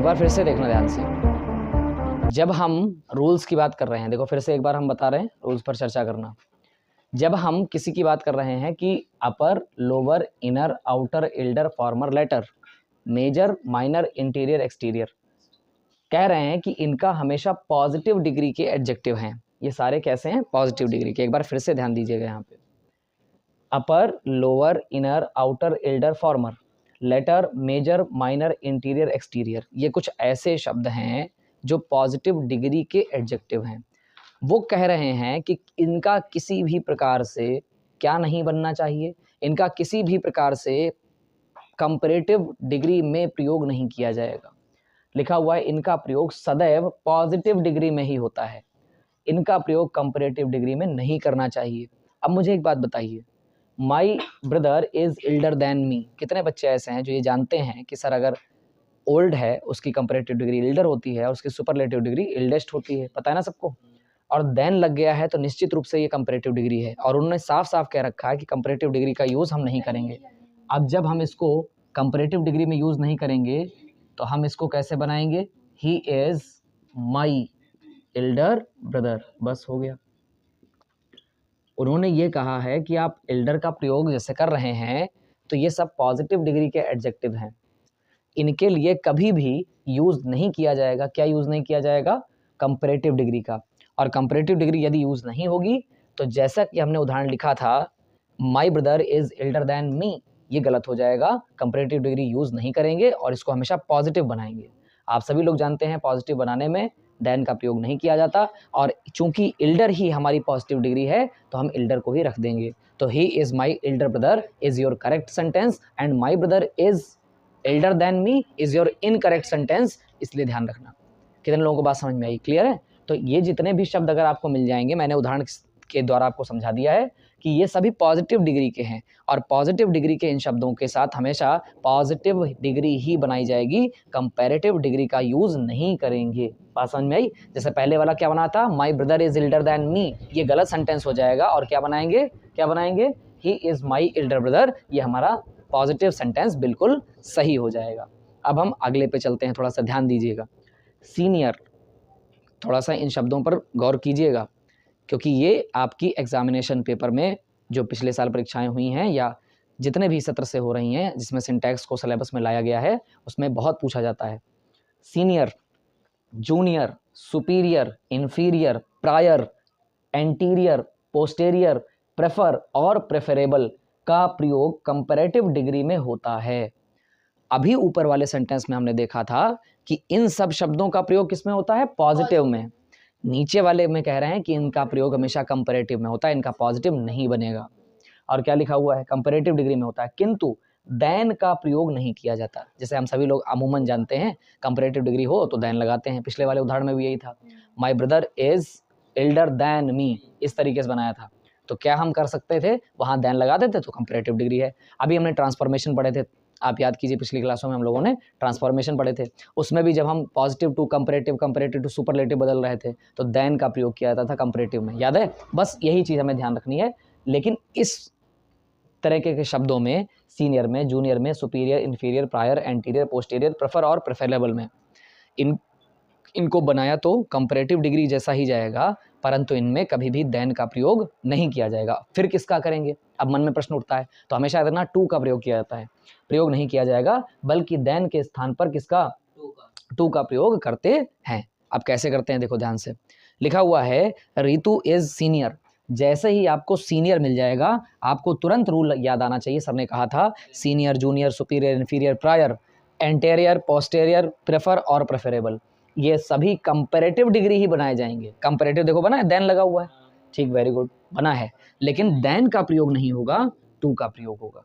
बार फिर से देखना ध्यान से। जब हम रूल्स की बात कर रहे हैं, देखो फिर से एक बार हम बता रहे हैं रूल्स पर चर्चा करना। जब हम किसी की बात कर रहे हैं कि upper, lower, inner, outer, elder, former, latter, major, minor, interior, exterior, कह रहे हैं कि इनका हमेशा पॉजिटिव डिग्री के एडजेक्टिव हैं। ये सारे कैसे हैं? पॉजिटिव डिग्री के। एक बार फिर से ध्यान दीजिएगा यहाँ पे। Upper, lower, inner, outer, elder, former, latter, major, minor, interior, exterior, ये कुछ ऐसे शब्द हैं जो पॉजिटिव डिग्री के एडजेक्टिव हैं। वो कह रहे हैं कि इनका किसी भी प्रकार से क्या नहीं बनना चाहिए, इनका किसी भी प्रकार से कंपैरेटिव डिग्री में प्रयोग नहीं किया जाएगा। लिखा हुआ है इनका प्रयोग सदैव पॉजिटिव डिग्री में ही होता है, इनका प्रयोग कंपैरेटिव डिग्री में नहीं करना चाहिए। अब मुझे एक बात बताइए, my brother is elder than me, कितने बच्चे ऐसे हैं जो ये जानते हैं कि सर अगर ओल्ड है उसकी कंपैरेटिव डिग्री एल्डर होती है और उसकी सुपरलेटिव डिग्री एल्डेस्ट होती है? पता है ना सबको। और देन लग गया है तो निश्चित रूप से ये कंपैरेटिव डिग्री है, और उन्होंने साफ साफ कह रखा है कि कंपैरेटिव डिग्री का यूज़ हम नहीं करेंगे। अब जब हम इसको कंपैरेटिव डिग्री में यूज़ नहीं करेंगे तो हम इसको कैसे बनाएंगे? He is my elder brother, बस हो गया। उन्होंने ये कहा है कि आप एल्डर का प्रयोग जैसे कर रहे हैं तो ये सब पॉजिटिव डिग्री के एडजेक्टिव हैं, इनके लिए कभी भी यूज़ नहीं किया जाएगा। क्या यूज़ नहीं किया जाएगा? कंपैरेटिव डिग्री का। और कंपैरेटिव डिग्री यदि यूज़ नहीं होगी तो जैसा कि हमने उदाहरण लिखा था, my brother is Elder than me, ये गलत हो जाएगा। कंपैरेटिव डिग्री यूज़ नहीं करेंगे और इसको हमेशा पॉजिटिव बनाएंगे। आप सभी लोग जानते हैं पॉजिटिव बनाने में देन का प्रयोग नहीं किया जाता, और चूंकि एल्डर ही हमारी पॉजिटिव डिग्री है तो हम एल्डर को ही रख देंगे। तो he is my elder brother is your correct sentence and my brother is Elder than me is your incorrect sentence, इसलिए ध्यान रखना। कितने लोगों को बात समझ में आई? क्लियर है? तो ये जितने भी शब्द अगर आपको मिल जाएंगे, मैंने उदाहरण के द्वारा आपको समझा दिया है कि ये सभी पॉजिटिव डिग्री के हैं, और पॉजिटिव डिग्री के इन शब्दों के साथ हमेशा पॉजिटिव डिग्री ही बनाई जाएगी, कंपैरेटिव डिग्री का यूज़ नहीं करेंगे। बात समझ में आई? जैसे पहले वाला क्या बना था, my brother is Elder than me, ये गलत सेंटेंस हो जाएगा, और क्या बनाएंगे? He is my elder brother, ये हमारा पॉजिटिव सेंटेंस बिल्कुल सही हो जाएगा। अब हम अगले पे चलते हैं, थोड़ा सा ध्यान दीजिएगा। सीनियर, थोड़ा सा इन शब्दों पर गौर कीजिएगा, क्योंकि ये आपकी एग्जामिनेशन पेपर में जो पिछले साल परीक्षाएं हुई हैं या जितने भी सत्र से हो रही हैं जिसमें सिंटैक्स को सिलेबस में लाया गया है, उसमें बहुत पूछा जाता है। Senior, junior, superior, inferior, prior, anterior, posterior, prefer और प्रेफरेबल का प्रयोग कंपैरेटिव डिग्री में होता है। अभी ऊपर वाले सेंटेंस में हमने देखा था कि इन सब शब्दों का प्रयोग किसमें होता है? पॉजिटिव में। नीचे वाले में कह रहे हैं कि इनका प्रयोग हमेशा कंपैरेटिव में होता है, इनका पॉजिटिव नहीं बनेगा। और क्या लिखा हुआ है? कंपैरेटिव डिग्री में होता है, किंतु देन का प्रयोग नहीं किया जाता। जैसे हम सभी लोग अमूमन जानते हैं कंपैरेटिव डिग्री हो तो देन लगाते हैं, पिछले वाले उदाहरण में भी यही था, my brother is elder than me, इस तरीके से बनाया था। तो क्या हम कर सकते थे? वहाँ देन लगा देते तो कंपैरेटिव डिग्री है। अभी हमने ट्रांसफॉर्मेशन पढ़े थे, आप याद कीजिए पिछली क्लासों में हम लोगों ने ट्रांसफॉर्मेशन पढ़े थे, उसमें भी जब हम positive to comparative to superlative बदल रहे थे तो देन का प्रयोग किया जाता था कंपैरेटिव में, याद है? बस यही चीज़ हमें ध्यान रखनी है। लेकिन इस तरह के शब्दों में, सीनियर में, जूनियर में, superior, inferior, prior, anterior, posterior, prefer और प्रेफरेबल में इनको बनाया तो कंपैरेटिव डिग्री जैसा ही जाएगा, परंतु इनमें कभी भी देन का प्रयोग नहीं किया जाएगा। फिर किसका करेंगे? अब मन में प्रश्न उठता है, तो हमेशा याद रखना टू का प्रयोग किया जाता है, प्रयोग नहीं किया जाएगा, बल्कि देन के स्थान पर किसका? टू का प्रयोग करते हैं। अब कैसे करते हैं देखो ध्यान से। लिखा हुआ है रितु इज सीनियर, जैसे ही आपको सीनियर मिल जाएगा आपको तुरंत रूल याद आना चाहिए। सर ने कहा था senior, junior, superior, inferior, prior, anterior, posterior, prefer और प्रेफरेबल, ये सभी कंपैरेटिव डिग्री ही बनाए जाएंगे। कंपैरेटिव देखो बना है, देन लगा हुआ है, ठीक, वेरी गुड, बना है, लेकिन देन का प्रयोग नहीं होगा, टू का प्रयोग होगा।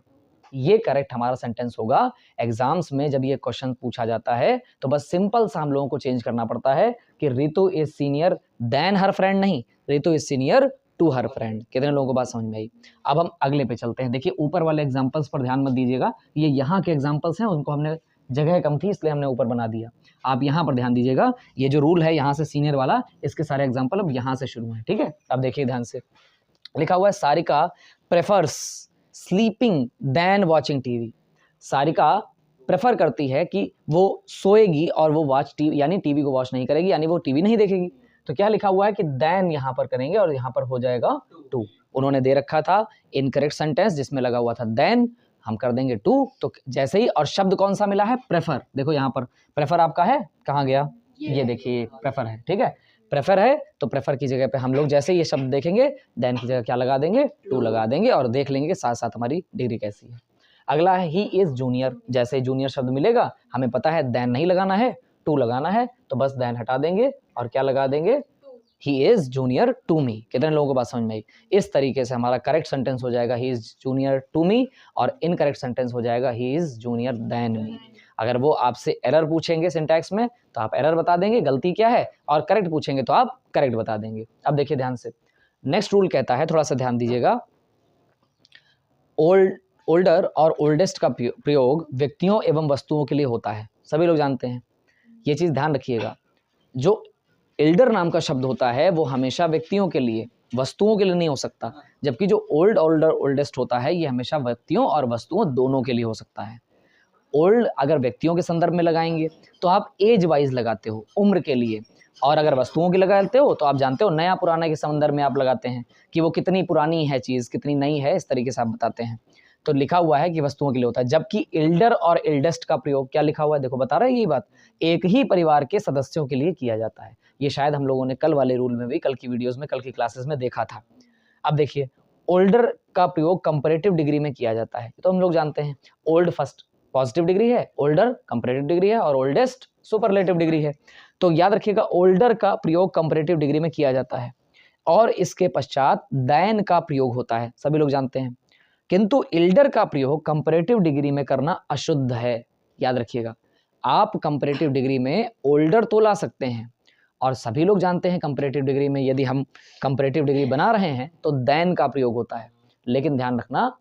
ये करेक्ट हमारा सेंटेंस होगा। एग्जाम्स में जब ये क्वेश्चन पूछा जाता है तो बस सिंपल सा हम लोगों को चेंज करना पड़ता है कि Ritu is senior than her friend, नहीं, Ritu is senior to her friend. कितने लोगों को बात समझ में आई? अब हम अगले पे चलते हैं। देखिए ऊपर वाले एग्जाम्पल्स पर ध्यान मत दीजिएगा, ये यहाँ के एग्जाम्पल्स हैं, उनको हमने जगह कम थी इसलिए हमने ऊपर बना दिया। आप यहाँ पर ध्यान दीजिएगा, ये जो रूल है यहाँ से सीनियर वाला, इसके सारे एग्जाम्पल अब यहाँ से शुरू हैं, ठीक है? अब देखिए ध्यान से, लिखा हुआ है Sarika prefers sleeping than watching TV. Sarika prefer करती है कि वो सोएगी और वो वॉच टीवी यानी टीवी को वॉच नहीं करेगी, यानी वो टीवी नहीं देखेगी। तो क्या लिखा हुआ है कि देन यहाँ पर करेंगे और यहाँ पर हो जाएगा टू। उन्होंने दे रखा था इनकरेक्ट सेंटेंस जिसमें लगा हुआ था देन, हम कर देंगे टू। तो जैसे ही, और शब्द कौन सा मिला है? प्रेफर। देखो यहाँ पर प्रेफर आपका है, कहाँ गया? ये देखिए प्रेफर है, ठीक है, प्रेफर है। तो प्रेफर की जगह पे हम लोग जैसे ये शब्द देखेंगे देन की जगह क्या लगा देंगे? टू लगा देंगे और देख लेंगे कि साथ साथ हमारी डिग्री कैसी है। अगला है ही इज जूनियर। जैसे जूनियर शब्द मिलेगा हमें पता है देन नहीं लगाना है, टू लगाना है, तो बस देन हटा देंगे और क्या लगा देंगे? He is junior to me. कितने लोगों को बात समझ में आई? इस तरीके से हमारा करेक्ट सेंटेंस हो जाएगा he is junior to me, और इनकरेक्ट सेंटेंस हो जाएगा he is junior than me. अगर वो आपसे एरर पूछेंगे सिंटैक्स में तो आप एरर बता देंगे, गलती क्या है, और करेक्ट पूछेंगे तो आप करेक्ट बता देंगे। अब देखिए ध्यान से, नेक्स्ट रूल कहता है, थोड़ा सा ध्यान दीजिएगा, ओल्डर और ओल्डेस्ट का प्रयोग व्यक्तियों एवं वस्तुओं के लिए होता है। सभी लोग जानते हैं, ये चीज़ ध्यान रखिएगा। जो एल्डर नाम का शब्द होता है वो हमेशा व्यक्तियों के लिए, वस्तुओं के लिए नहीं हो सकता, जबकि जो ओल्ड, ओल्डर, ओल्डेस्ट होता है ये हमेशा व्यक्तियों और वस्तुओं दोनों के लिए हो सकता है। ओल्ड अगर व्यक्तियों के संदर्भ में लगाएंगे तो आप एज वाइज लगाते हो, उम्र के लिए, और अगर वस्तुओं की लगाते हो तो आप जानते हो नया पुराना के संदर्भ में आप लगाते हैं कि वो कितनी पुरानी है चीज़, कितनी नई है, इस तरीके से आप बताते हैं। तो लिखा हुआ है कि वस्तुओं के लिए होता है, जबकि एल्डर और एल्डेस्ट का प्रयोग क्या लिखा हुआ है? देखो बता रहा है यही बात, एक ही परिवार के सदस्यों के लिए किया जाता है। ये शायद हम लोगों ने कल वाले रूल में भी, कल की वीडियोस में, कल की क्लासेस में देखा था। अब देखिए, ओल्डर का प्रयोग कंपैरेटिव डिग्री में किया जाता है, तो हम लोग जानते हैं ओल्ड फर्स्ट पॉजिटिव डिग्री है, ओल्डर कंपैरेटिव डिग्री है, और ओल्डेस्ट सुपरलेटिव डिग्री है। तो याद रखिएगा ओल्डर का प्रयोग कंपैरेटिव डिग्री में किया जाता है और इसके पश्चात देन का प्रयोग होता है, सभी लोग जानते हैं। किंतु एल्डर का प्रयोग कंपैरेटिव डिग्री में करना अशुद्ध है। याद रखिएगा, आप कंपैरेटिव डिग्री में ओल्डर तो ला सकते हैं, और सभी लोग जानते हैं कंपैरेटिव डिग्री में यदि हम कंपैरेटिव डिग्री बना रहे हैं तो देन का प्रयोग होता है। लेकिन ध्यान रखना,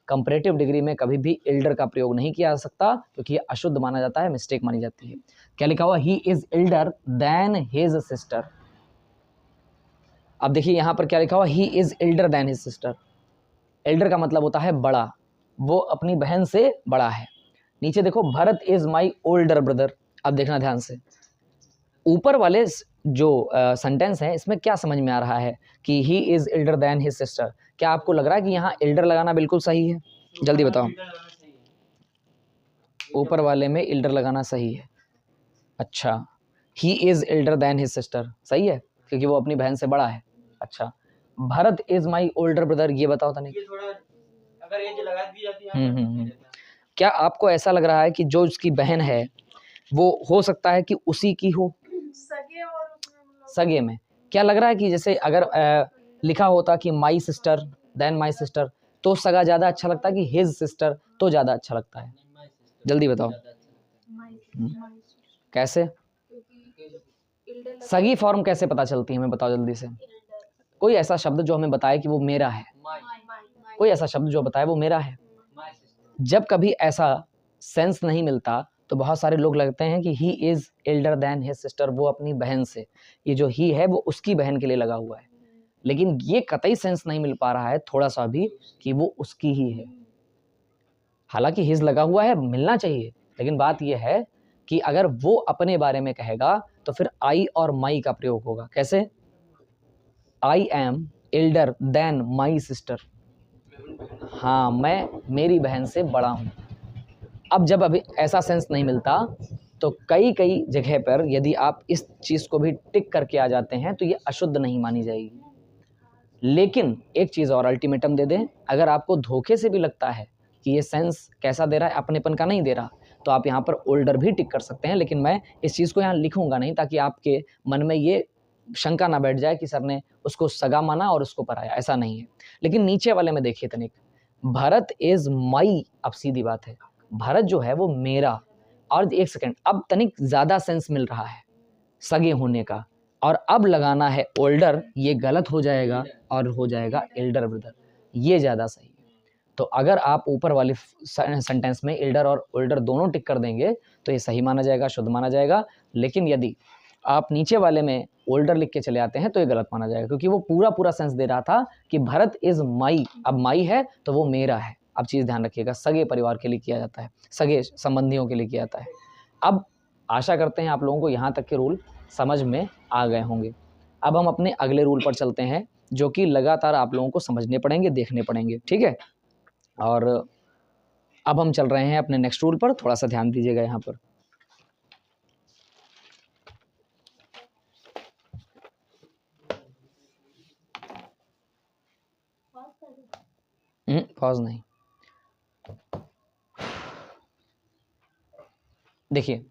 कंपैरेटिव डिग्री में कभी भी एल्डर का प्रयोग नहीं किया जा सकता, क्योंकि ये अशुद्ध माना जाता है, मिस्टेक मानी जाती है। क्या लिखा हुआ? He is elder than his sister. अब देखिए यहाँ पर क्या लिखा हुआ? He is elder than his sister. Elder का मतलब होता है बड़ा, वो अपनी बहन से बड़ा है। नीचे देखो, Bharat is my older brother. अब देखना ध्यान से, ऊपर वाले जो सेंटेंस है इसमें क्या समझ में आ रहा है कि he is elder than his sister. क्या आपको लग रहा है कि यहाँ एल्डर लगाना बिल्कुल सही है? जल्दी बताओ, ऊपर वाले में एल्डर लगाना सही है? अच्छा, he is elder than his sister सही है, क्योंकि वो अपनी बहन से बड़ा है। अच्छा, Bharat is my older brother, ये बताओ तनिक, अगर एज लगा दी जाती है। क्या आपको ऐसा लग रहा है कि जो उसकी बहन है वो हो सकता है कि उसी की हो? सगे में क्या लग रहा है कि जैसे अगर लिखा होता कि my sister than my sister, तो सगा ज़्यादा अच्छा लगता है कि हिज सिस्टर तो ज़्यादा अच्छा लगता है? जल्दी बताओ कैसे? सगी फॉर्म कैसे पता चलती है हमें बताओ जल्दी से। कोई ऐसा शब्द जो हमें बताए कि वो मेरा है, कोई ऐसा शब्द जो बताए वो मेरा है। जब कभी ऐसा सेंस नहीं मिलता तो बहुत सारे लोग लगते हैं कि he is elder than his sister, वो अपनी बहन से, ये जो ही है वो उसकी बहन के लिए लगा हुआ है, लेकिन ये कतई सेंस नहीं मिल पा रहा है थोड़ा सा भी कि वो उसकी ही है। हालांकि हिज लगा हुआ है, मिलना चाहिए, लेकिन बात यह है कि अगर वो अपने बारे में कहेगा तो फिर आई और माई का प्रयोग होगा। कैसे? I am elder than my sister, हाँ मैं मेरी बहन से बड़ा हूँ। अब जब अभी ऐसा सेंस नहीं मिलता तो कई कई जगह पर यदि आप इस चीज़ को भी टिक करके आ जाते हैं तो ये अशुद्ध नहीं मानी जाएगी। लेकिन एक चीज़ और अल्टीमेटम दे दें, अगर आपको धोखे से भी लगता है कि ये सेंस कैसा दे रहा है, अपनेपन का नहीं दे रहा, तो आप यहाँ पर ओल्डर भी टिक कर सकते हैं, लेकिन मैं इस चीज़ को यहाँ लिखूंगा नहीं ताकि आपके मन में ये शंका ना बैठ जाए कि सर ने उसको सगा माना और उसको पराया, ऐसा नहीं है। लेकिन नीचे वाले में देखिए तनिक, भरत इज माई, अब सीधी बात है भरत जो है वो मेरा, और एक सेकंड अब तनिक ज़्यादा सेंस मिल रहा है सगे होने का, और अब लगाना है ओल्डर, ये गलत हो जाएगा और हो जाएगा एल्डर ब्रदर, ये ज़्यादा सही है। तो अगर आप ऊपर वाले सेंटेंस में एल्डर और ओल्डर दोनों टिक कर देंगे तो ये सही माना जाएगा, शुद्ध माना जाएगा। लेकिन यदि आप नीचे वाले में ओल्डर लिख के चले आते हैं तो ये गलत माना जाएगा, क्योंकि वो पूरा पूरा सेंस दे रहा था कि भरत इज माई, अब माई है तो वो मेरा है। अब चीज़ ध्यान रखिएगा, सगे परिवार के लिए किया जाता है, सगे संबंधियों के लिए किया जाता है। अब आशा करते हैं आप लोगों को यहाँ तक के रूल समझ में आ गए होंगे। अब हम अपने अगले रूल पर चलते हैं, जो कि लगातार आप लोगों को समझने पड़ेंगे, देखने पड़ेंगे, ठीक है। और अब हम चल रहे हैं अपने नेक्स्ट रूल पर, थोड़ा सा ध्यान दीजिएगा यहाँ पर। पॉज नहीं, देखिए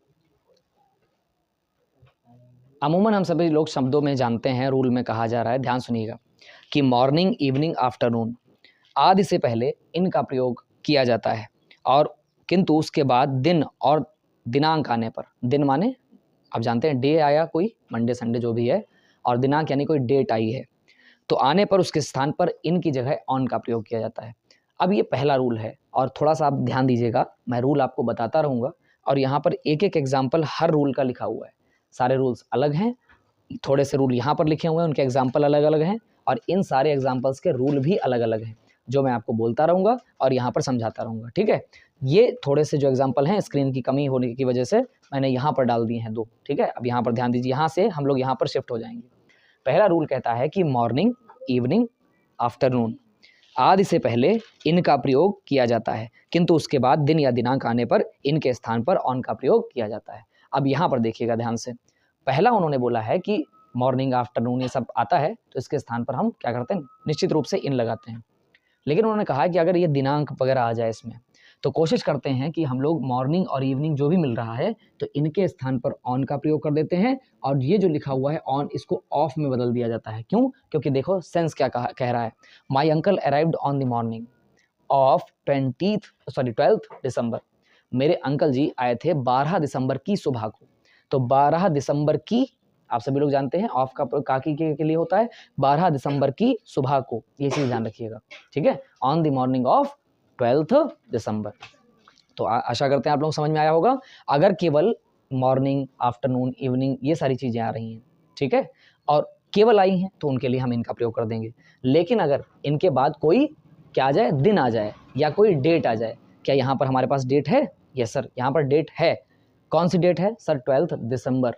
अमूमन हम सभी लोग शब्दों में जानते हैं, रूल में कहा जा रहा है, ध्यान सुनिएगा, कि मॉर्निंग, इवनिंग, आफ्टरनून आदि से पहले इनका प्रयोग किया जाता है, और किंतु उसके बाद दिन और दिनांक आने पर, दिन माने आप जानते हैं डे आया कोई, मंडे संडे जो भी है, और दिनांक यानी कोई डेट आई है, तो आने पर उसके स्थान पर इन की जगह ऑन का प्रयोग किया जाता है। अब ये पहला रूल है, और थोड़ा सा आप ध्यान दीजिएगा, मैं रूल आपको बताता रहूँगा, और यहाँ पर एक एक एग्जाम्पल हर रूल का लिखा हुआ है। सारे रूल्स अलग हैं, थोड़े से रूल यहाँ पर लिखे हुए हैं, उनके एग्जाम्पल अलग अलग हैं, और इन सारे एग्जाम्पल्स के रूल भी अलग अलग हैं, जो मैं आपको बोलता रहूँगा और यहाँ पर समझाता रहूँगा, ठीक है। ये थोड़े से जो एग्जाम्पल हैं, स्क्रीन की कमी होने की वजह से मैंने यहाँ पर डाल दिए हैं 2, ठीक है। अब यहाँ पर ध्यान दीजिए, यहाँ से हम लोग यहाँ पर शिफ्ट हो जाएंगे। पहला रूल कहता है कि मॉर्निंग, इवनिंग, आफ्टरनून आदि से पहले इनका प्रयोग किया जाता है, किंतु उसके बाद दिन या दिनांक आने पर इनके स्थान पर ऑन का प्रयोग किया जाता है। अब यहाँ पर देखिएगा ध्यान से, पहला उन्होंने बोला है कि मॉर्निंग, आफ्टरनून ये सब आता है, तो इसके स्थान पर हम क्या करते हैं, निश्चित रूप से इन लगाते हैं। लेकिन उन्होंने कहा कि अगर ये दिनांक वगैरह आ जाए इसमें, तो कोशिश करते हैं कि हम लोग मॉर्निंग और इवनिंग जो भी मिल रहा है, तो इनके स्थान पर ऑन का प्रयोग कर देते हैं, और ये जो लिखा हुआ है ऑन, इसको ऑफ में बदल दिया जाता है। क्यों? क्योंकि देखो सेंस क्या कह रहा है, my uncle arrived on the morning of 12th दिसंबर। मेरे अंकल जी आए थे 12 दिसंबर की सुबह को। तो 12 दिसंबर की, आप सभी लोग जानते हैं ऑफ का काकी के लिए होता है, 12 दिसंबर की सुबह को, ये चीज़ ध्यान रखिएगा, ठीक है। On the morning of 12th दिसंबर। तो आशा करते हैं आप लोग समझ में आया होगा। अगर केवल मॉर्निंग, आफ्टरनून, इवनिंग ये सारी चीज़ें आ रही हैं, ठीक है, और केवल आई हैं, तो उनके लिए हम इनका प्रयोग कर देंगे। लेकिन अगर इनके बाद कोई क्या आ जाए, दिन आ जाए, या कोई डेट आ जाए, क्या यहाँ पर हमारे पास डेट है? यस सर, यहाँ पर डेट है। कौन सी डेट है सर? 12 दिसंबर,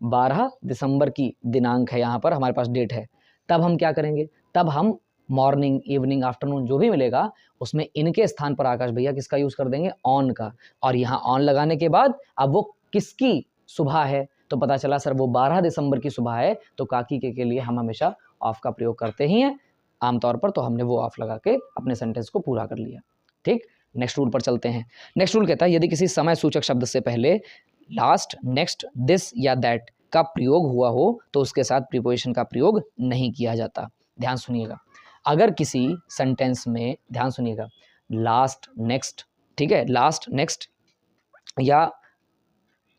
12 दिसंबर की दिनांक है, यहाँ पर हमारे पास डेट है। तब हम क्या करेंगे, तब हम मॉर्निंग, इवनिंग, आफ्टरनून जो भी मिलेगा, उसमें इनके स्थान पर आकाश भैया किसका यूज़ कर देंगे? ऑन का। और यहाँ ऑन लगाने के बाद अब वो किसकी सुबह है, तो पता चला सर वो 12 दिसंबर की सुबह है, तो काकी के लिए हम हमेशा ऑफ का प्रयोग करते ही हैं आमतौर पर, तो हमने वो ऑफ लगा के अपने सेंटेंस को पूरा कर लिया, ठीक। नेक्स्ट रूल पर चलते हैं। नेक्स्ट रूल कहता है, यदि किसी समय सूचक शब्द से पहले लास्ट, नेक्स्ट, दिस या दैट का प्रयोग हुआ हो, तो उसके साथ प्रीपोजिशन का प्रयोग नहीं किया जाता। ध्यान सुनिएगा, अगर किसी सेंटेंस में, ध्यान सुनिएगा, लास्ट, नेक्स्ट, ठीक है, लास्ट, नेक्स्ट या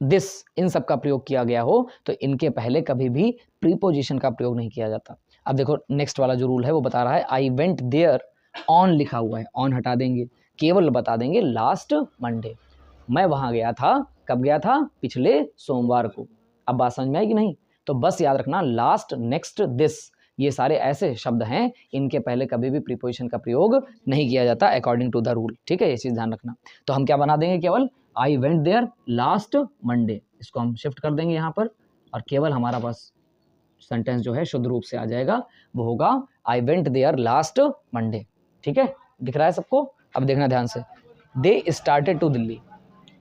दिस, इन सब का प्रयोग किया गया हो, तो इनके पहले कभी भी प्रीपोजिशन का प्रयोग नहीं किया जाता। अब देखो नेक्स्ट वाला जो रूल है वो बता रहा है, आई वेंट देयर, ऑन लिखा हुआ है, ऑन हटा देंगे, केवल बता देंगे लास्ट मंडे। मैं वहां गया था, कब गया था? पिछले सोमवार को। अब बात समझ में आई कि नहीं? तो बस याद रखना, लास्ट, नेक्स्ट, दिस ये सारे ऐसे शब्द हैं, इनके पहले कभी भी प्रीपोजिशन का प्रयोग नहीं किया जाता अकॉर्डिंग टू द रूल, ठीक है, ये चीज़ ध्यान रखना। तो हम क्या बना देंगे, केवल I went there last Monday, इसको हम शिफ्ट कर देंगे यहाँ पर, और केवल हमारा पास सेंटेंस जो है शुद्ध रूप से आ जाएगा, वो होगा I went there last Monday, ठीक है। दिख रहा है सबको? अब देखना ध्यान से, दे स्टार्टेड टू दिल्ली।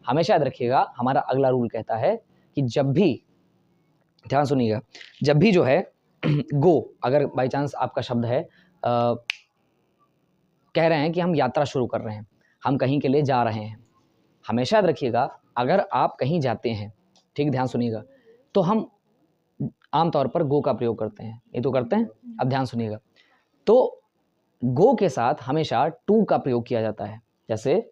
हमेशा याद रखिएगा, हमारा अगला रूल कहता है कि जब भी, ध्यान सुनिएगा, जब भी जो है गो, अगर बाई चांस आपका शब्द है, कह रहे हैं कि हम यात्रा शुरू कर रहे हैं, हम कहीं के लिए जा रहे हैं, हमेशा याद रखिएगा, अगर आप कहीं जाते हैं, ठीक, ध्यान सुनिएगा, तो हम आमतौर पर गो का प्रयोग करते हैं, ये तो करते हैं। अब ध्यान सुनिएगा, तो गो के साथ हमेशा टू का प्रयोग किया जाता है, जैसे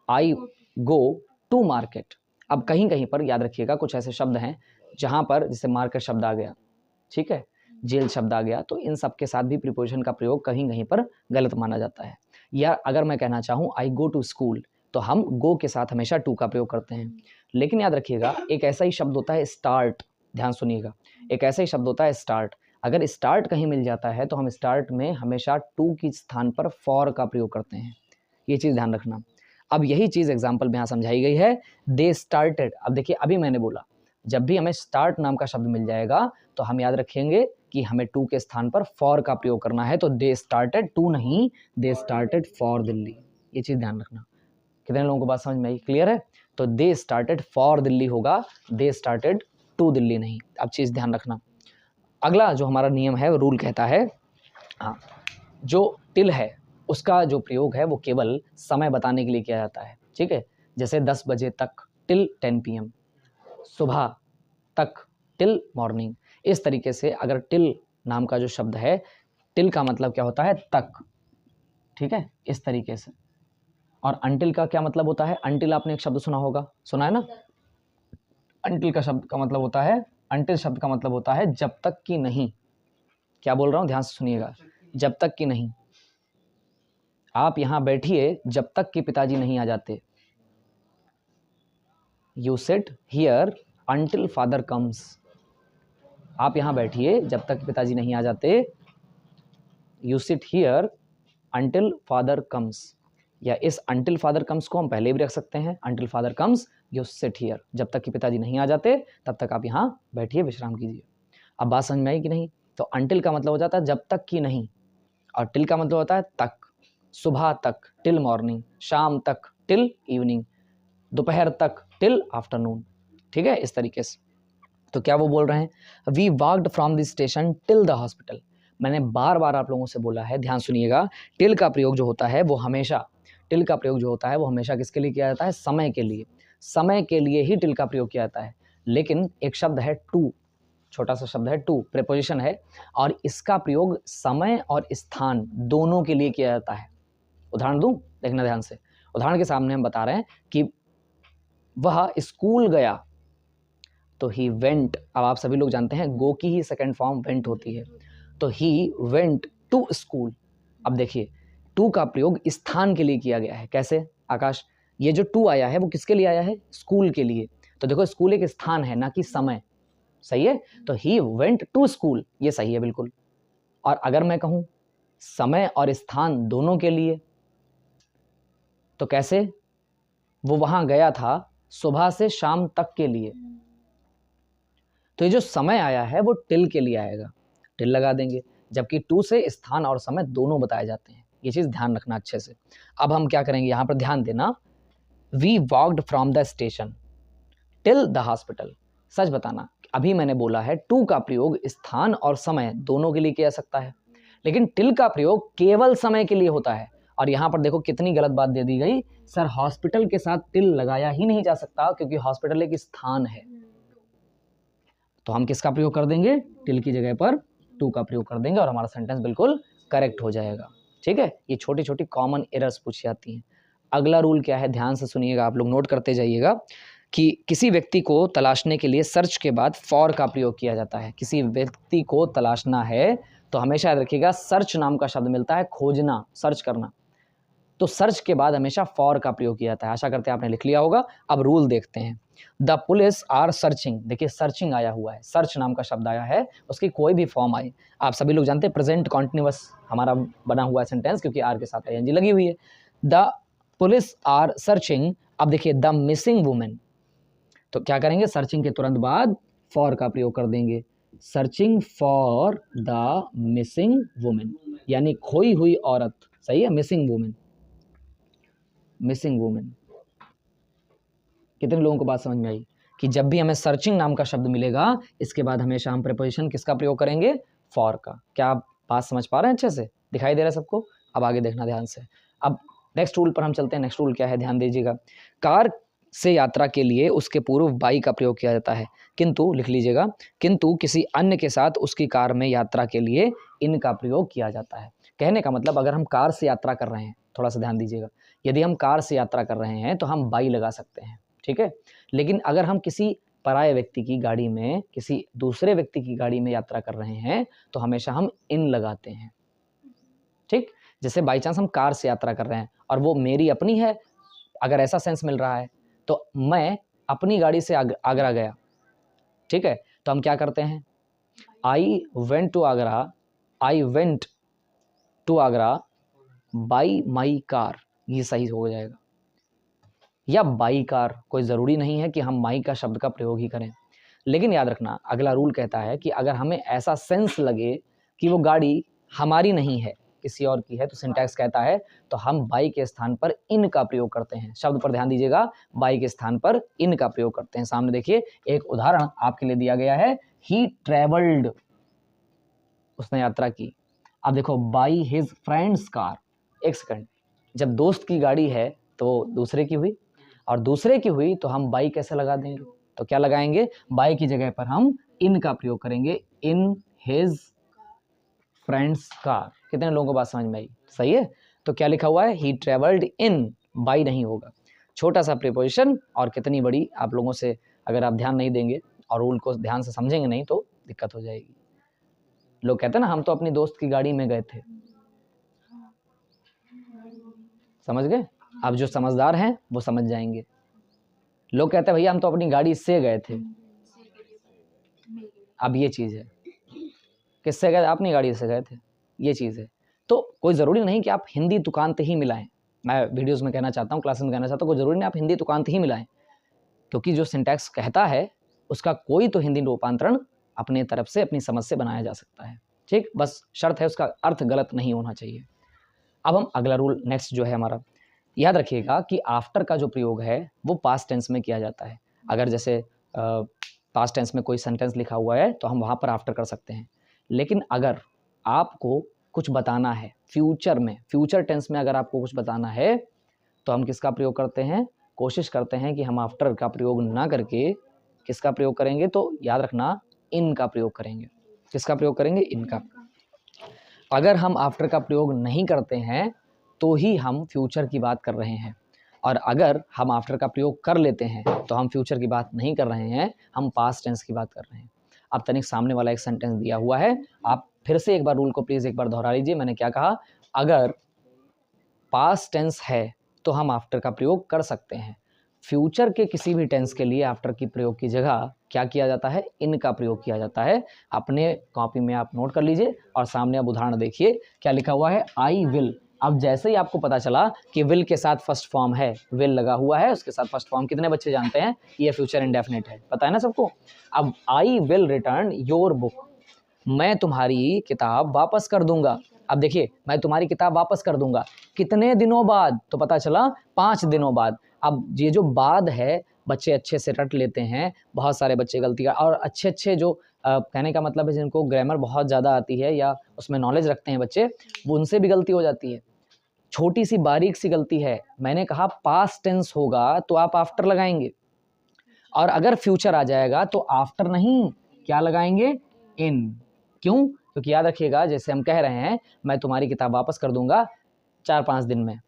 आई गो टू मार्केट। अब कहीं कहीं पर याद रखिएगा, कुछ ऐसे शब्द हैं जहाँ पर जैसे मार्केट शब्द आ गया, ठीक है, जेल शब्द आ गया, तो इन सब के साथ भी प्रीपोजिशन का प्रयोग कहीं कहीं पर गलत माना जाता है। या अगर मैं कहना चाहूँ आई गो टू स्कूल, तो हम गो के साथ हमेशा टू का प्रयोग करते हैं। लेकिन याद रखिएगा, एक ऐसा ही शब्द होता है स्टार्ट, ध्यान सुनिएगा, एक ऐसा ही शब्द होता है स्टार्ट। अगर स्टार्ट कहीं मिल जाता है, तो हम स्टार्ट में हमेशा टू के स्थान पर फॉर का प्रयोग करते हैं। ये चीज़ ध्यान रखना। अब यही चीज़ एग्जाम्पल में यहाँ समझाई गई है, दे स्टार्टेड। अब देखिए अभी मैंने बोला जब भी हमें स्टार्ट नाम का शब्द मिल जाएगा तो हम याद रखेंगे कि हमें टू के स्थान पर फॉर का प्रयोग करना है। तो दे स्टार्टेड टू नहीं, दे स्टार्टेड फॉर दिल्ली, ये चीज़ ध्यान रखना। कितने लोगों को बात समझ में आई, क्लियर है? तो दे स्टार्टेड फॉर दिल्ली होगा, दे स्टार्टेड टू दिल्ली नहीं। अब चीज़ ध्यान रखना। अगला जो हमारा नियम है, रूल कहता है, हाँ, जो टिल है उसका जो प्रयोग है वो केवल समय बताने के लिए किया जाता है, ठीक है? जैसे 10 बजे तक टिल 10 PM, सुबह तक टिल मॉर्निंग। इस तरीके से अगर टिल नाम का जो शब्द है, टिल का मतलब क्या होता है, तक, ठीक है, इस तरीके से। और अंटिल का क्या मतलब होता है, अंटिल आपने एक शब्द सुना होगा, सुना है ना? अंटिल का शब्द का मतलब होता है, अंटिल शब्द का मतलब होता है जब तक कि नहीं। क्या बोल रहा हूं, ध्यान से सुनिएगा, जब तक कि नहीं। आप यहां बैठिए जब तक कि पिताजी नहीं आ जाते। You sit here until father comes. आप यहां बैठिए जब तक पिताजी नहीं आ जाते। You sit here until father comes. या इस अंटिल फादर कम्स को हम पहले भी रख सकते हैं, until father comes you sit here. जब तक कि पिताजी नहीं आ जाते तब तक आप यहाँ बैठिए, विश्राम कीजिए। अब बात समझ में आई कि नहीं? तो अंटिल का मतलब हो जाता है जब तक कि नहीं, और टिल का मतलब होता है तक, सुबह तक टिल मॉर्निंग, शाम तक टिल इवनिंग, दोपहर तक टिल आफ्टरनून, ठीक है, इस तरीके से। तो क्या वो बोल रहे हैं, we walked from the station till the hospital. मैंने बार बार आप लोगों से बोला है, ध्यान सुनिएगा, टिल का प्रयोग जो होता है वो हमेशा, टिल का प्रयोग जो होता है वो हमेशा किसके लिए किया जाता है, समय के लिए। समय के लिए ही टिल का प्रयोग किया जाता है। लेकिन एक शब्द है टू, छोटा सा शब्द है टू, प्रेपोजिशन है, और इसका प्रयोग समय और स्थान दोनों के लिए किया जाता है। उदाहरण दूं, देखना ध्यान से। उदाहरण के सामने हम बता रहे हैं कि वह स्कूल गया, तो ही वेंट। अब आप सभी लोग जानते हैं गो की ही सेकंड फॉर्म वेंट होती है, तो ही वेंट टू स्कूल। अब देखिए टू का प्रयोग स्थान के लिए किया गया है। कैसे आकाश? ये जो टू आया है वो किसके लिए आया है, स्कूल के लिए। तो देखो स्कूल एक स्थान है ना कि समय, सही है? तो ही वेंट टू स्कूल, ये सही है बिल्कुल। और अगर मैं कहूं समय और स्थान दोनों के लिए, तो कैसे? वो वहां गया था सुबह से शाम तक के लिए। तो ये जो समय आया है वो टिल के लिए आएगा, टिल लगा देंगे, जबकि टू से स्थान और समय दोनों बताए जाते हैं। ये चीज़ ध्यान रखना अच्छे से। अब हम क्या करेंगे, यहाँ पर ध्यान देना, we walked from the station till the hospital. सच बताना, अभी मैंने बोला है टू का प्रयोग स्थान और समय दोनों के लिए किया जा सकता है, लेकिन टिल का प्रयोग केवल समय के लिए होता है। और यहाँ पर देखो कितनी गलत बात दे दी गई, सर हॉस्पिटल के साथ टिल लगाया ही नहीं जा सकता क्योंकि हॉस्पिटल एक स्थान है। तो हम किसका प्रयोग कर देंगे, टिल की जगह पर टू का प्रयोग कर देंगे और हमारा सेंटेंस बिल्कुल करेक्ट हो जाएगा, ठीक है? ये छोटी छोटी कॉमन एरर्स पूछी जाती हैं। अगला रूल क्या है, ध्यान से सुनिएगा, आप लोग नोट करते जाइएगा, कि किसी व्यक्ति को तलाशने के लिए सर्च के बाद फॉर का प्रयोग किया जाता है। किसी व्यक्ति को तलाशना है तो हमेशा याद रखिएगा सर्च नाम का शब्द मिलता है, खोजना, सर्च करना, तो सर्च के बाद हमेशा फॉर का प्रयोग किया जाता है। आशा करते हैं आपने लिख लिया होगा। अब रूल देखते हैं, द पुलिस आर सर्चिंग। देखिए सर्चिंग आया हुआ है, सर्च नाम का शब्द आया है, उसकी कोई भी फॉर्म आई, आप सभी लोग जानते हैं प्रेजेंट कॉन्टिन्यूअस हमारा बना हुआ है सेंटेंस, क्योंकि आर के साथ आईएनजी लगी हुई है। The police are searching. अब देखिए द मिसिंग वुमेन, तो क्या करेंगे, सर्चिंग के तुरंत बाद फॉर का प्रयोग कर देंगे, searching for the missing women, यानी खोई हुई औरत, सही है, मिसिंग वुमेन, मिसिंग वुमेन। कितने लोगों को बात समझ में आई कि जब भी हमें सर्चिंग नाम का शब्द मिलेगा इसके बाद हमेशा हम प्रीपोजिशन किसका प्रयोग करेंगे, फॉर का। क्या आप बात समझ पा रहे हैं, अच्छे से दिखाई दे रहा है सबको? अब आगे देखना ध्यान से। अब नेक्स्ट रूल पर हम चलते हैं। नेक्स्ट रूल क्या है, ध्यान दीजिएगा, कार से यात्रा के लिए उसके पूर्व बाई का प्रयोग किया जाता है, किंतु लिख लीजिएगा, किंतु किसी अन्य के साथ उसकी कार में यात्रा के लिए इन का प्रयोग किया जाता है। कहने का मतलब अगर हम कार से यात्रा कर रहे हैं, थोड़ा सा ध्यान दीजिएगा, यदि हम कार से यात्रा कर रहे हैं तो हम बाई लगा सकते हैं, ठीक है? लेकिन अगर हम किसी पराये व्यक्ति की गाड़ी में, किसी दूसरे व्यक्ति की गाड़ी में यात्रा कर रहे हैं तो हमेशा हम इन लगाते हैं, ठीक? जैसे बाई चांस हम कार से यात्रा कर रहे हैं और वो मेरी अपनी है, अगर ऐसा सेंस मिल रहा है, तो मैं अपनी गाड़ी से आगरा गया, ठीक है? तो हम क्या करते हैं, I went to Agra, I went to Agra by my car, ये सही हो जाएगा। या बाई कार, कोई ज़रूरी नहीं है कि हम माई का शब्द का प्रयोग ही करें, लेकिन याद रखना अगला रूल कहता है कि अगर हमें ऐसा सेंस लगे कि वो गाड़ी हमारी नहीं है, किसी और की है, तो सिंटैक्स कहता है तो हम बाई के स्थान पर इन का प्रयोग करते हैं। शब्द पर ध्यान दीजिएगा, बाई के स्थान पर इन का प्रयोग करते हैं। सामने देखिए एक उदाहरण आपके लिए दिया गया है, ही ट्रेवल्ड, उसने यात्रा की। अब देखो बाई हिज फ्रेंड्स कार, एक सेकंड, जब दोस्त की गाड़ी है तो दूसरे की हुई, और दूसरे की हुई तो हम बाई कैसे लगा देंगे, तो क्या लगाएंगे, बाई की जगह पर हम इन का प्रयोग करेंगे, इन हिज फ्रेंड्स कार। कितने लोगों को बात समझ में आई? सही है। तो क्या लिखा हुआ है, ही ट्रेवल्ड इन, बाई नहीं होगा। छोटा सा प्रीपोजिशन और कितनी बड़ी, आप लोगों से अगर आप ध्यान नहीं देंगे और रूल को ध्यान से समझेंगे नहीं तो दिक्कत हो जाएगी। लोग कहते हैं ना हम तो अपनी दोस्त की गाड़ी में गए थे, समझ गए? अब जो समझदार हैं वो समझ जाएंगे। लोग कहते हैं भैया हम तो अपनी गाड़ी से गए थे, अब ये चीज़ है, किससे गए? अपनी गाड़ी से गए थे, ये चीज़ है। तो कोई ज़रूरी नहीं कि आप हिंदी तुकांत ही मिलाएं। मैं वीडियोस में कहना चाहता हूँ, क्लासेस में कहना चाहता हूँ, कोई ज़रूरी नहीं आप हिंदी तुकांत ही मिलाएं, क्योंकि जो सिंटैक्स कहता है उसका कोई तो हिंदी रूपांतरण अपने तरफ से, अपनी समझ से बनाया जा सकता है। ठीक, बस शर्त है उसका अर्थ गलत नहीं होना चाहिए। अब हम अगला रूल नेक्स्ट जो है हमारा, याद रखिएगा कि आफ्टर का जो प्रयोग है वो पास्ट टेंस में किया जाता है। अगर जैसे पास्ट टेंस में कोई सेंटेंस लिखा हुआ है तो हम वहाँ पर आफ्टर कर सकते हैं, लेकिन अगर आपको कुछ बताना है फ्यूचर में, फ्यूचर टेंस में अगर आपको कुछ बताना है तो हम किसका प्रयोग करते हैं, कोशिश करते हैं कि हम आफ्टर का प्रयोग ना करके किसका प्रयोग करेंगे, तो याद रखना इन का प्रयोग करेंगे। किसका प्रयोग करेंगे, इनका। अगर हम आफ्टर का प्रयोग नहीं करते हैं तो ही हम फ्यूचर की बात कर रहे हैं, और अगर हम आफ्टर का प्रयोग कर लेते हैं तो हम फ्यूचर की बात नहीं कर रहे हैं, हम पास्ट टेंस की बात कर रहे हैं। अब तनिक सामने वाला एक सेंटेंस दिया हुआ है, आप फिर से एक बार रूल को प्लीज़ एक बार दोहरा लीजिए। मैंने क्या कहा, अगर पास्ट टेंस है तो हम आफ्टर का प्रयोग कर सकते हैं, फ्यूचर के किसी भी टेंस के लिए आफ्टर की प्रयोग की जगह क्या किया जाता है, इन का प्रयोग किया जाता है। अपने कॉपी में आप नोट कर लीजिए और सामने आप उदाहरण देखिए क्या लिखा हुआ है, आई विल। अब जैसे ही आपको पता चला कि विल के साथ फर्स्ट फॉर्म है, विल लगा हुआ है, उसके साथ फर्स्ट फॉर्म, कितने बच्चे जानते हैं ये फ्यूचर इंडेफिनिट है, पता है ना सबको। अब I will return your book, मैं तुम्हारी किताब वापस कर दूंगा। अब देखिए, मैं तुम्हारी किताब वापस कर दूंगा कितने दिनों बाद, तो पता चला 5 दिनों बाद। अब ये जो बाद है बच्चे अच्छे से रट लेते हैं, बहुत सारे बच्चे गलती कर, और अच्छे अच्छे जो कहने का मतलब है जिनको ग्रामर बहुत ज़्यादा आती है या उसमें नॉलेज रखते हैं बच्चे, वो उनसे भी गलती हो जाती है। छोटी सी बारीक सी गलती है, मैंने कहा पास्ट टेंस होगा तो आप आफ्टर लगाएंगे, और अगर फ्यूचर आ जाएगा तो आफ्टर नहीं, क्या लगाएंगे, इन। क्यों? क्योंकि याद रखिएगा जैसे हम कह रहे हैं मैं तुम्हारी किताब वापस कर दूंगा 4-5 दिन में।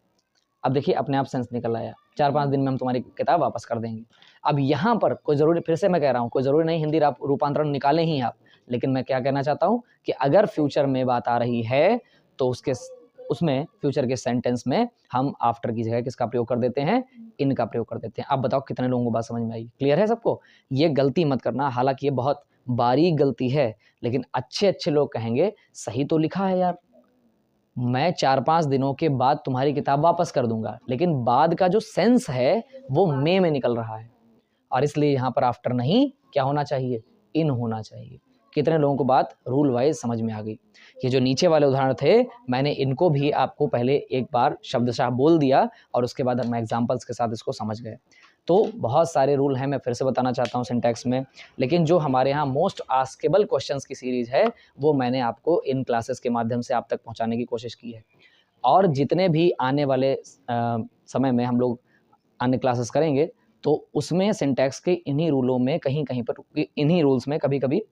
अब देखिए अपने आप सेंस निकल आया, 4-5 दिन में हम तुम्हारी किताब वापस कर देंगे। अब यहाँ पर कोई ज़रूरी, फिर से मैं कह रहा हूँ, कोई ज़रूरी नहीं हिंदी रूपांतरण निकालें ही आप, लेकिन मैं क्या कहना चाहता हूँ कि अगर फ्यूचर में बात आ रही है तो उसमें फ्यूचर के सेंटेंस में हम आफ्टर की जगह किसका प्रयोग कर देते हैं, इन का प्रयोग कर देते हैं। अब बताओ कितने लोगों को बात समझ में आई? क्लियर है सबको? ये गलती मत करना, हालांकि ये बहुत बारीक गलती है, लेकिन अच्छे अच्छे लोग कहेंगे सही तो लिखा है यार, मैं 4-5 दिनों के बाद तुम्हारी किताब वापस कर दूंगा, लेकिन बाद का जो सेंस है वो में निकल रहा है, और इसलिए यहाँ पर आफ्टर नहीं क्या होना चाहिए, इन होना चाहिए। कितने लोगों को बात रूल वाइज समझ में आ गई? ये जो नीचे वाले उदाहरण थे मैंने इनको भी आपको पहले एक बार शब्दशः बोल दिया और उसके बाद हम एग्जाम्पल्स के साथ इसको समझ गए। तो बहुत सारे रूल हैं, मैं फिर से बताना चाहता हूँ सिंटैक्स में, लेकिन जो हमारे यहाँ मोस्ट आस्केबल क्वेश्चंस की सीरीज़ है वो मैंने आपको इन क्लासेस के माध्यम से आप तक पहुँचाने की कोशिश की है, और जितने भी आने वाले समय में हम लोग अन्य क्लासेस करेंगे तो उसमें सिंटैक्स के इन्हीं रूलों में कहीं कहीं पर, इन्हीं रूल्स में कभी कभी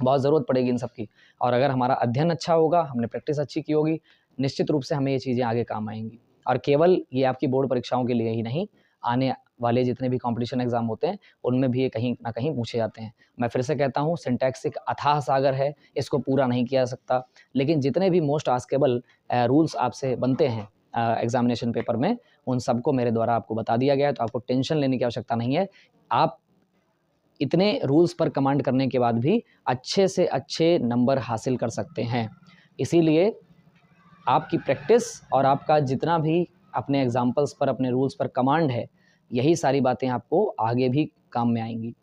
बहुत ज़रूरत पड़ेगी इन सब की, और अगर हमारा अध्ययन अच्छा होगा, हमने प्रैक्टिस अच्छी की होगी, निश्चित रूप से हमें ये चीज़ें आगे काम आएंगी। और केवल ये आपकी बोर्ड परीक्षाओं के लिए ही नहीं, आने वाले जितने भी कॉम्पिटिशन एग्जाम होते हैं उनमें भी ये कहीं ना कहीं पूछे जाते हैं। मैं फिर से कहता हूँ सिंटैक्स एक अथाह सागर है, इसको पूरा नहीं किया जा सकता, लेकिन जितने भी मोस्ट आस्केबल रूल्स आपसे बनते हैं एग्जामिनेशन पेपर में, उन सबको मेरे द्वारा आपको बता दिया गया है, तो आपको टेंशन लेने की आवश्यकता नहीं है। आप इतने रूल्स पर कमांड करने के बाद भी अच्छे से अच्छे नंबर हासिल कर सकते हैं। इसीलिए आपकी प्रैक्टिस और आपका जितना भी अपने एग्जाम्पल्स पर, अपने रूल्स पर कमांड है, यही सारी बातें आपको आगे भी काम में आएंगी।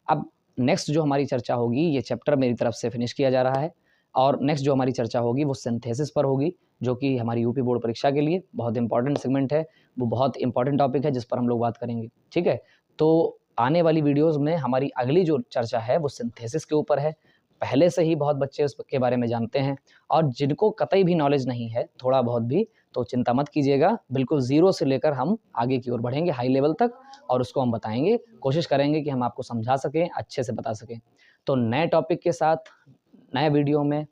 अब नेक्स्ट जो हमारी चर्चा होगी, ये चैप्टर मेरी तरफ से फिनिश किया जा रहा है, और नेक्स्ट जो हमारी चर्चा होगी वो सिंथेसिस पर होगी, जो कि हमारी यूपी बोर्ड परीक्षा के लिए बहुत इंपॉर्टेंट सेगमेंट है, वो बहुत इंपॉर्टेंट टॉपिक है जिस पर हम लोग बात करेंगे। ठीक है, तो आने वाली वीडियोस में हमारी अगली जो चर्चा है वो सिंथेसिस के ऊपर है। पहले से ही बहुत बच्चे उसके बारे में जानते हैं, और जिनको कतई भी नॉलेज नहीं है, थोड़ा बहुत भी, तो चिंता मत कीजिएगा, बिल्कुल ज़ीरो से लेकर हम आगे की ओर बढ़ेंगे हाई लेवल तक, और उसको हम बताएंगे, कोशिश करेंगे कि हम आपको समझा सकें, अच्छे से बता सकें। तो नए टॉपिक के साथ नए वीडियो में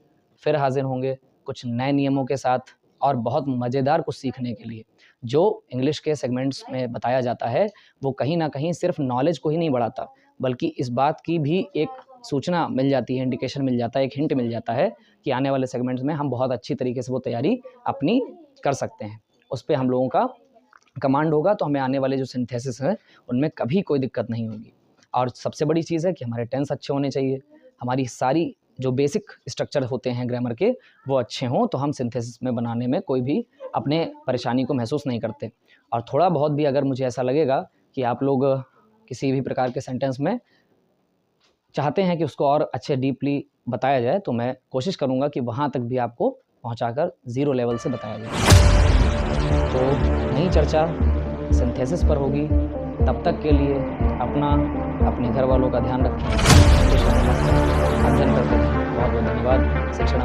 फिर हाजिर होंगे, कुछ नए नियमों के साथ, और बहुत मज़ेदार कुछ सीखने के लिए। जो इंग्लिश के सेगमेंट्स में बताया जाता है वो कहीं ना कहीं सिर्फ नॉलेज को ही नहीं बढ़ाता, बल्कि इस बात की भी एक सूचना मिल जाती है, इंडिकेशन मिल जाता है, एक हिंट मिल जाता है कि आने वाले सेगमेंट्स में हम बहुत अच्छी तरीके से वो तैयारी अपनी कर सकते हैं। उस पर हम लोगों का कमांड होगा, तो हमें आने वाले जो सिंथेसिस हैं उनमें कभी कोई दिक्कत नहीं होगी। और सबसे बड़ी चीज़ है कि हमारे टेंस अच्छे होने चाहिए, हमारी सारी जो बेसिक स्ट्रक्चर होते हैं ग्रामर के वो अच्छे हों, तो हम सिंथेसिस में बनाने में कोई भी अपने परेशानी को महसूस नहीं करते। और थोड़ा बहुत भी अगर मुझे ऐसा लगेगा कि आप लोग किसी भी प्रकार के सेंटेंस में चाहते हैं कि उसको और अच्छे डीपली बताया जाए, तो मैं कोशिश करूँगा कि वहाँ तक भी आपको पहुँचाकर ज़ीरो लेवल से बताया जाए। तो नई चर्चा सिंथेसिस पर होगी। तब तक के लिए अपने घर वालों का ध्यान रखें, अध्ययन करते रहें। बहुत बहुत धन्यवाद। शिक्षण